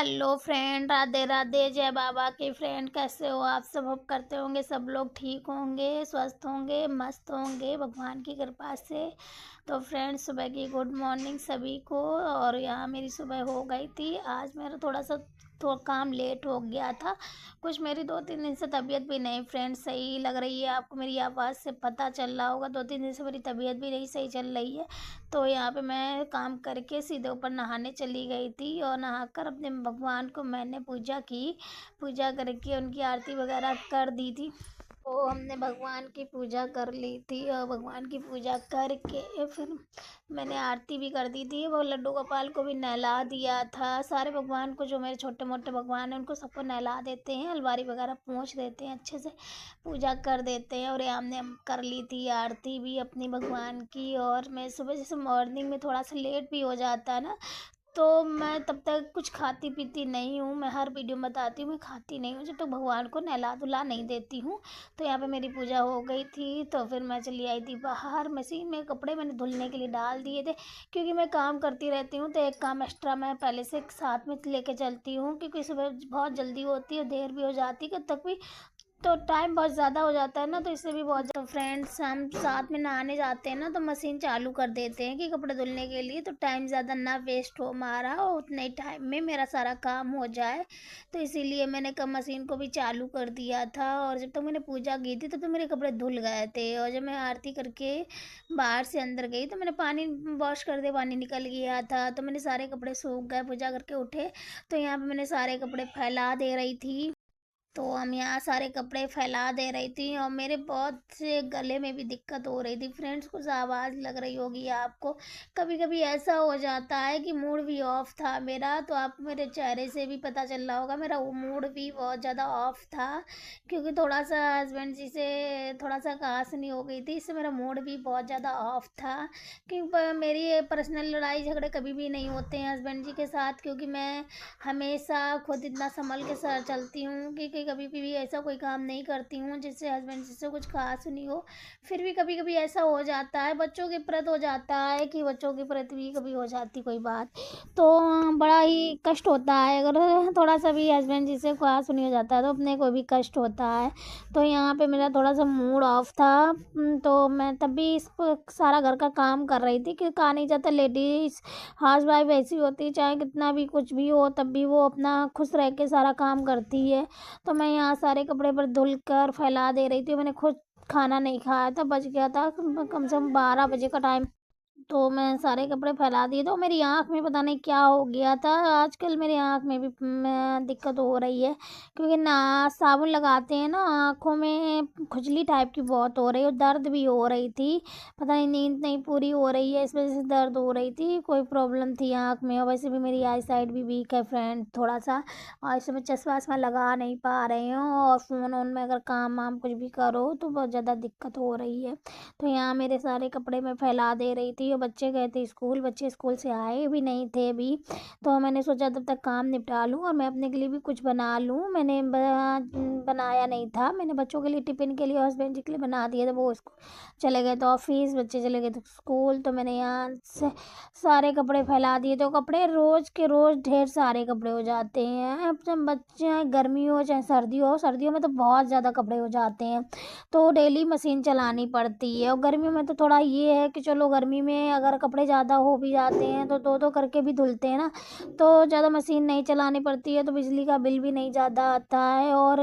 Hello friend, Radhe Radhe. जय बाबा की friend, कैसे हो आप सब? होप करते होंगे सब लोग ठीक होंगे, स्वस्थ होंगे, मस्त होंगे भगवान की कृपा से। तो फ्रेंड, सुबह की गुड मॉर्निंग सभी को। और यहाँ मेरी सुबह हो गई थी। आज मेरा थोड़ा काम लेट हो गया था। कुछ मेरी 2-3 दिन से तबीयत भी नहीं फ्रेंड सही लग रही है। आपको मेरी आवाज़ से पता चल रहा होगा, 2-3 दिन से मेरी तबीयत भी नहीं सही चल रही है। तो यहाँ पे मैं काम करके सीधे ऊपर नहाने चली गई थी और नहाकर अपने भगवान को मैंने पूजा की। पूजा करके उनकी आरती वगैरह कर दी थी। तो हमने भगवान की पूजा कर ली थी और भगवान की पूजा करके फिर मैंने आरती भी कर दी थी। वो लड्डू गोपाल को भी नहला दिया था। सारे भगवान को, जो मेरे छोटे मोटे भगवान हैं, उनको सबको नहला देते हैं, अलमारी वगैरह पोंछ देते हैं, अच्छे से पूजा कर देते हैं। और ये हमने कर ली थी आरती भी अपनी भगवान की। और मैं सुबह जैसे मॉर्निंग में थोड़ा सा लेट भी हो जाता है ना, तो मैं तब तक कुछ खाती पीती नहीं हूँ। मैं हर वीडियो में बताती हूँ, मैं खाती नहीं हूँ जब तक भगवान को नहला धुला नहीं देती हूँ। तो यहाँ पे मेरी पूजा हो गई थी, तो फिर मैं चली आई थी बाहर। मशीन में कपड़े मैंने धुलने के लिए डाल दिए थे, क्योंकि मैं काम करती रहती हूँ तो एक काम एक्स्ट्रा मैं पहले से साथ में लेके चलती हूँ, क्योंकि सुबह बहुत जल्दी होती है, देर भी हो जाती है, कब तक भी तो टाइम बहुत ज़्यादा हो जाता है ना, तो इससे भी बहुत। तो फ्रेंड्स, हम साथ में नहाने जाते हैं ना, तो मशीन चालू कर देते हैं कि कपड़े धुलने के लिए, तो टाइम ज़्यादा ना वेस्ट हो हमारा और उतने ही टाइम में मेरा सारा काम हो जाए। तो इसीलिए मैंने कब मशीन को भी चालू कर दिया था। और जब तक मैंने पूजा की थी तब तो मेरे कपड़े धुल गए थे। और जब मैं आरती करके बाहर से अंदर गई तो मैंने पानी वॉश कर दिया, पानी निकल गया था, तो मैंने सारे कपड़े सूख गए। पूजा करके उठे तो यहाँ पे मैंने सारे कपड़े फैला दे रही थी। तो हम यहाँ सारे कपड़े फैला दे रही थी और मेरे बहुत से गले में भी दिक्कत हो रही थी फ्रेंड्स। कुछ आवाज़ लग रही होगी आपको। कभी कभी ऐसा हो जाता है कि मूड भी ऑफ था मेरा, तो आपको मेरे चेहरे से भी पता चल रहा होगा मेरा वो मूड भी बहुत ज़्यादा ऑफ था, क्योंकि थोड़ा सा हस्बैंड जी से थोड़ा सा कहासुनी हो गई थी, इससे मेरा मूड भी बहुत ज़्यादा ऑफ था। क्योंकि मेरी पर्सनल लड़ाई झगड़े कभी भी नहीं होते हैं हस्बैंड जी के साथ, क्योंकि मैं हमेशा खुद इतना संभल के साथ चलती हूँ कि कभी भी ऐसा कोई काम नहीं करती हूँ जिससे हस्बैंड से कुछ खास नहीं हो। फिर भी कभी कभी ऐसा हो जाता है, बच्चों के प्रति हो जाता है कि बच्चों के प्रति भी कभी हो जाती कोई बात, तो बड़ा ही कष्ट होता है। अगर थोड़ा सा भी हस्बैंड जी से खास नहीं हो जाता है तो अपने को भी कष्ट होता है। तो यहाँ पे मेरा थोड़ा सा मूड ऑफ था। तो मैं तब भी इस सारा घर का काम कर रही थी, कि कहा नहीं जाता लेडीज़ हाउस वाइफ ऐसी होती है, चाहे कितना भी कुछ भी हो तब भी वो अपना खुश रह के सारा काम करती है। तो मैं यहाँ सारे कपड़े पर धुल कर फैला दे रही थी। मैंने खुद खाना नहीं खाया था, बच गया था कम से कम 12 बजे का टाइम। तो मैं सारे कपड़े फैला दिए। तो मेरी आँख में पता नहीं क्या हो गया था, आजकल मेरी आँख में भी दिक्कत हो रही है, क्योंकि ना साबुन लगाते हैं ना, आँखों में खुजली टाइप की बहुत हो रही है और दर्द भी हो रही थी। पता नहीं नींद नहीं पूरी हो रही है, इस वजह से दर्द हो रही थी, कोई प्रॉब्लम थी आँख में। और वैसे भी मेरी आई साइड भी वीक है फ्रेंड थोड़ा सा, और इसमें चश्मा वश्मा लगा नहीं पा रही हूँ, और फ़ोन ऑन में अगर काम वाम कुछ भी करो तो बहुत ज़्यादा दिक्कत हो रही है। तो यहाँ मेरे सारे कपड़े मैं फैला दे रही थी और बच्चे गए थे स्कूल, बच्चे स्कूल से आए भी नहीं थे अभी। तो मैंने सोचा तब तक काम निपटा लूँ और मैं अपने के लिए भी कुछ बना लूँ। मैंने बनाया नहीं था, मैंने बच्चों के लिए टिफ़िन के लिए और हस्बैंड जी के लिए बना दिया था। वो स्कूल चले गए थे ऑफिस, बच्चे चले गए थे स्कूल, तो मैंने यहाँ से सारे कपड़े फैला दिए। तो कपड़े रोज़ के रोज़ ढेर सारे कपड़े हो जाते हैं। अब जब बच्चे गर्मी हो चाहे सर्दी हो, सर्दियों में तो बहुत ज़्यादा कपड़े हो जाते हैं, तो डेली मशीन चलानी पड़ती है। और गर्मियों में तो थोड़ा ये है कि चलो गर्मी में अगर कपड़े ज़्यादा हो भी जाते हैं तो दो दो करके भी धुलते हैं ना, तो ज़्यादा मशीन नहीं चलानी पड़ती है, तो बिजली का बिल भी नहीं ज़्यादा आता है। और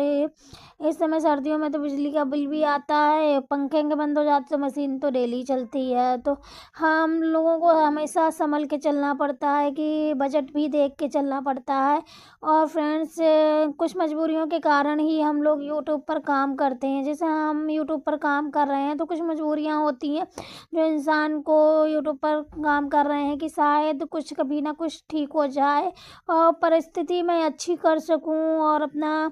इस समय सर्दियों में तो बिजली का बिल भी आता है, पंखे के बंद हो जाते तो मशीन तो डेली चलती है। तो हम लोगों को हमेशा संभल के चलना पड़ता है, कि बजट भी देख के चलना पड़ता है। और फ्रेंड्स, कुछ मजबूरियों के कारण ही हम लोग यूट्यूब पर काम करते हैं। जैसे हम यूट्यूब पर काम कर रहे हैं तो कुछ मजबूरियां होती हैं जो इंसान को यूट्यूब पर काम कर रहे हैं, कि शायद कुछ कभी ना कुछ ठीक हो जाए और परिस्थिति मैं अच्छी कर सकूं और अपना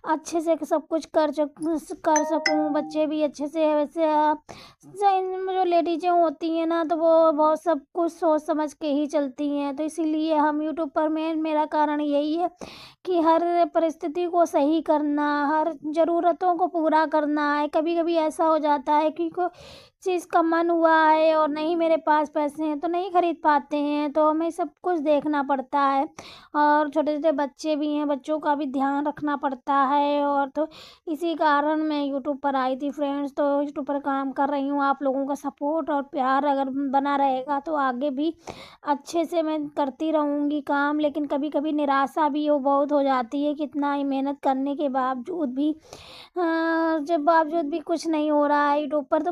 अच्छे से सब कुछ कर सकूं, बच्चे भी अच्छे से। वैसे जो लेडीजें होती हैं ना, तो वो बहुत सब कुछ सोच समझ के ही चलती हैं। तो इसीलिए हम यूट्यूब पर मेरा कारण यही है कि हर परिस्थिति को सही करना, हर ज़रूरतों को पूरा करना है। कभी कभी ऐसा हो जाता है कि चीज़ का मन हुआ है और नहीं मेरे पास पैसे हैं तो नहीं खरीद पाते हैं, तो हमें सब कुछ देखना पड़ता है। और छोटे-छोटे बच्चे भी हैं, बच्चों का भी ध्यान रखना पड़ता है। और तो इसी कारण मैं यूट्यूब पर आई थी फ्रेंड्स, तो यूट्यूब पर काम कर रही हूँ। आप लोगों का सपोर्ट और प्यार अगर बना रहेगा तो आगे भी अच्छे से मैं करती रहूँगी काम। लेकिन कभी-कभी निराशा भी बहुत हो जाती है कि इतना ही मेहनत करने के बावजूद भी जब बावजूद भी कुछ नहीं हो रहा है यूट्यूब पर, तो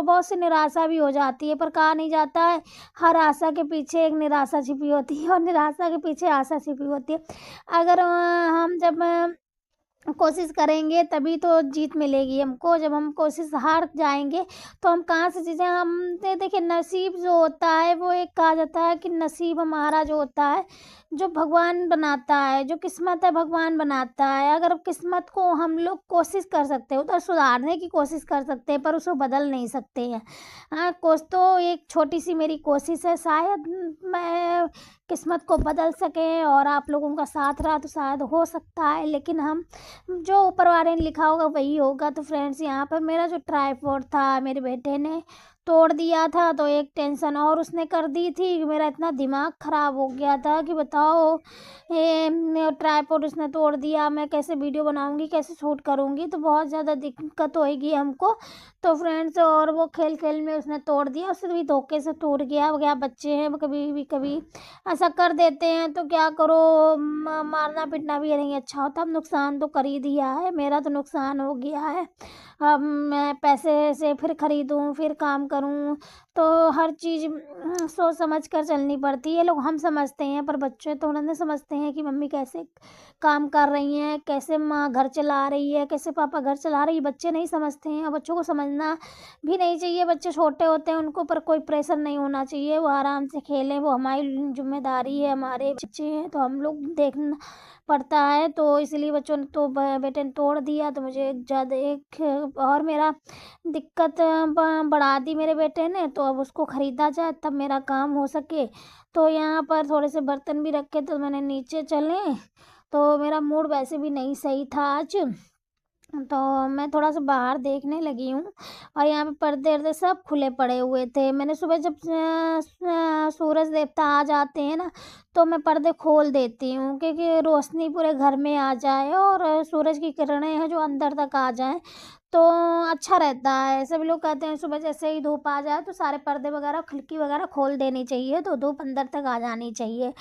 बहुत सी निराशा भी हो जाती है। पर कहा नहीं जाता है, हर आशा के पीछे एक निराशा छिपी होती है और निराशा के पीछे आशा छिपी होती है। अगर हम जब कोशिश करेंगे तभी तो जीत मिलेगी हमको। जब हम कोशिश हार जाएंगे तो हम कहाँ से चीज़ें हम देखिए, नसीब जो होता है वो एक कहा जाता है कि नसीब हमारा जो होता है, जो भगवान बनाता है, जो किस्मत है भगवान बनाता है। अगर किस्मत को हम लोग कोशिश कर सकते हैं, उधर सुधारने की कोशिश कर सकते हैं, पर उसको बदल नहीं सकते हैं। हाँ, कुछ तो एक छोटी सी मेरी कोशिश है, शायद मैं किस्मत को बदल सके और आप लोगों का साथ रहा तो शायद हो सकता है। लेकिन हम जो ऊपर वाले ने लिखा होगा वही होगा। तो फ्रेंड्स, यहाँ पर मेरा जो ट्राइपॉड था मेरे बेटे ने तोड़ दिया था, तो एक टेंशन और उसने कर दी थी कि मेरा इतना दिमाग ख़राब हो गया था कि बताओ, ये ट्राइपॉड उसने तोड़ दिया, मैं कैसे वीडियो बनाऊंगी, कैसे शूट करूंगी, तो बहुत ज़्यादा दिक्कत होएगी हमको। तो फ्रेंड्स, और वो खेल खेल में उसने तोड़ दिया, उससे भी धोखे से टूट गया। क्या बच्चे हैं, वो कभी ऐसा कर देते हैं, तो क्या करो, मारना पीटना भी नहीं अच्छा होता। अब नुकसान तो कर ही दिया है, मेरा तो नुकसान हो गया है। अब मैं पैसे से फिर ख़रीदूँ, फिर काम करूँ, तो हर चीज़ सोच समझ कर चलनी पड़ती है। लोग हम समझते हैं, पर बच्चे थोड़ा ना समझते हैं कि मम्मी कैसे काम कर रही हैं, कैसे माँ घर चला रही है, कैसे पापा घर चला रही है। बच्चे नहीं समझते हैं और बच्चों को समझना भी नहीं चाहिए। बच्चे छोटे होते हैं, उनको पर कोई प्रेशर नहीं होना चाहिए, वो आराम से खेलें, वो हमारी जिम्मेदारी है। हमारे बच्चे हैं तो हम लोग देखना पड़ता है। तो इसलिए बच्चों ने तो बेटे ने तोड़ दिया, तो मुझे ज़्यादा एक और मेरा दिक्कत बढ़ा दी मेरे बेटे ने। तो अब उसको ख़रीदा जाए तब मेरा काम हो सके। तो यहाँ पर थोड़े से बर्तन भी रखे, तो मैंने नीचे चले, तो मेरा मूड वैसे भी नहीं सही था आज, तो मैं थोड़ा सा बाहर देखने लगी हूँ। और यहाँ पे पर्दे वर्दे सब खुले पड़े हुए थे। मैंने सुबह जब सूरज देवता आ जाते हैं ना, तो मैं पर्दे खोल देती हूँ, क्योंकि रोशनी पूरे घर में आ जाए और सूरज की किरणें हैं जो अंदर तक आ जाएं, तो अच्छा रहता है। सभी लोग कहते हैं सुबह जैसे ही धूप आ जाए तो सारे पर्दे वगैरह खिड़की वगैरह खोल देनी चाहिए, तो धूप अंदर तक आ जानी चाहिए।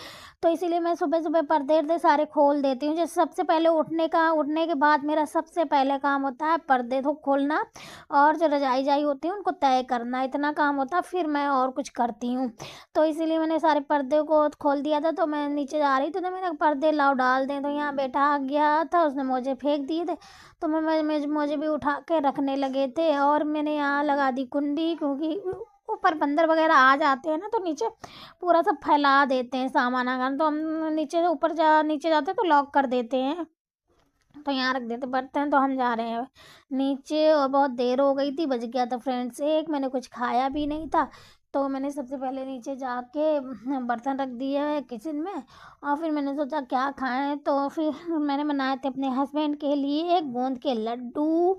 तो इसीलिए मैं सुबह सुबह पर्दे वर्दे सारे खोल देती हूँ। जैसे सबसे पहले उठने के बाद मेरा सबसे पहले काम होता है पर्दे तो खोलना, और जो रजाई होती है उनको तय करना, इतना काम होता है। फिर मैं और कुछ करती हूँ। तो इसीलिए मैंने सारे पर्दे को खोल दिया था। तो मैं नीचे जा रही थी, तो मैंने पर्दे लाओ डाल दें, तो यहाँ बेटा आ गया था, उसने मुझे फेंक दिए थे, तो मुझे भी उठा के रखने लगे थे। और मैंने यहाँ लगा दी कुंडी, क्योंकि ऊपर बंदर वगैरह आ जाते हैं ना, तो नीचे पूरा सब फैला देते हैं सामान अगर, तो हम नीचे जाते हैं तो लॉक कर देते हैं, तो यहाँ रख देते बर्तन। तो हम जा रहे हैं नीचे, और बहुत देर हो गई थी, बज गया था फ्रेंड्स एक, मैंने कुछ खाया भी नहीं था। तो मैंने सबसे पहले नीचे जाके बर्तन रख दिए है किचन में, और फिर मैंने सोचा क्या खाएं, तो फिर मैंने बनाए थे अपने हस्बैंड के लिए एक गोंद के लड्डू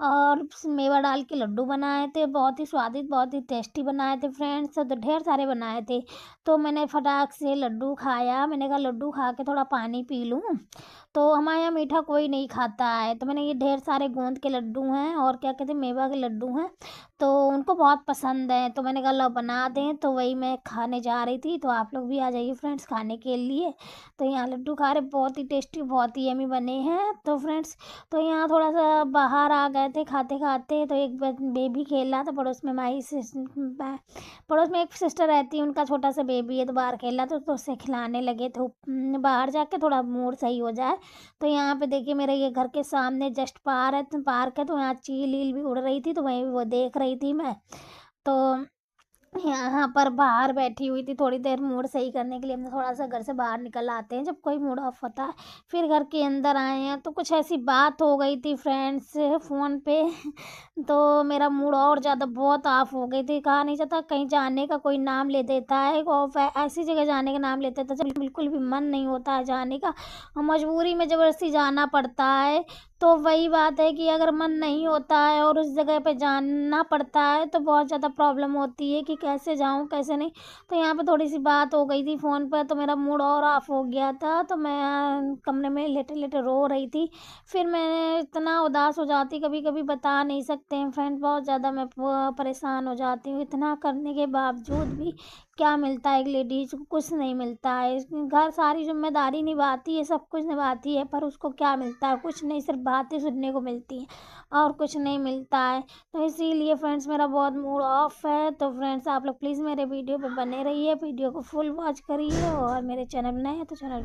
और मेवा डाल के लड्डू बनाए थे, बहुत ही स्वादिष्ट, बहुत ही टेस्टी बनाए थे फ्रेंड्स। तो ढेर सारे बनाए थे, तो मैंने फटाक से लड्डू खाया। मैंने कहा लड्डू खा के थोड़ा पानी पी लूँ, तो हमारे यहाँ मीठा कोई नहीं खाता है। तो मैंने ये ढेर सारे गोंद के लड्डू हैं और क्या कहते हैं मेवा के लड्डू हैं, तो उनको बहुत पसंद है। तो मैंने कहा लो बना दें, तो वही मैं खाने जा रही थी। तो आप लोग भी आ जाइए फ्रेंड्स खाने के लिए। तो यहाँ लड्डू खा रहे, बहुत ही टेस्टी, बहुत ही यमी बने हैं। तो फ्रेंड्स, तो यहाँ थोड़ा सा बाहर आ गए थे खाते खाते, तो एक बेबी खेल रहा था पड़ोस में, पड़ोस में एक सिस्टर रहती है, उनका छोटा सा बेबी है, तो बाहर खेल रहा था, तो उससे खिलाने लगे। तो बाहर जाके थोड़ा मूड सही हो जाए। तो यहाँ पे देखिए मेरे ये घर के सामने जस्ट पार्क है, तो यहाँ चील ईल भी उड़ रही थी, तो वहीं वो देख रही थी मैं। तो यहाँ पर बाहर बैठी हुई थी थोड़ी देर मूड सही करने के लिए। हमने थोड़ा सा घर से बाहर निकल आते हैं जब कोई मूड ऑफ होता है। फिर घर के अंदर आए हैं तो कुछ ऐसी बात हो गई थी फ्रेंड्स से फ़ोन पे तो मेरा मूड और ज़्यादा बहुत ऑफ हो गई थी। कहा नहीं जाता, कहीं जाने का कोई नाम ले देता है और ऐसी जगह जाने का नाम लेते तो जब बिल्कुल भी मन नहीं होता है जाने का और मजबूरी में ज़बरदस्ती जाना पड़ता है। तो वही बात है कि अगर मन नहीं होता है और उस जगह पे जाना पड़ता है तो बहुत ज़्यादा प्रॉब्लम होती है कि कैसे जाऊँ कैसे नहीं। तो यहाँ पे थोड़ी सी बात हो गई थी फ़ोन पर तो मेरा मूड और ऑफ हो गया था। तो मैं कमरे में लेटे लेटे रो रही थी। फिर मैं इतना उदास हो जाती, कभी कभी बता नहीं सकते हैं फ्रेंड, बहुत ज़्यादा मैं परेशान हो जाती हूँ। इतना करने के बावजूद भी क्या मिलता है एक लेडीज को? कुछ नहीं मिलता है। घर सारी जिम्मेदारी निभाती है, सब कुछ निभाती है, पर उसको क्या मिलता है? कुछ नहीं, सिर्फ बातें सुनने को मिलती हैं और कुछ नहीं मिलता है। तो इसीलिए फ्रेंड्स मेरा बहुत मूड ऑफ है। तो फ्रेंड्स आप लोग प्लीज़ मेरे वीडियो पे बने रहिए, वीडियो को फुल वॉच करिए और मेरे चैनल नए हैं तो चैनल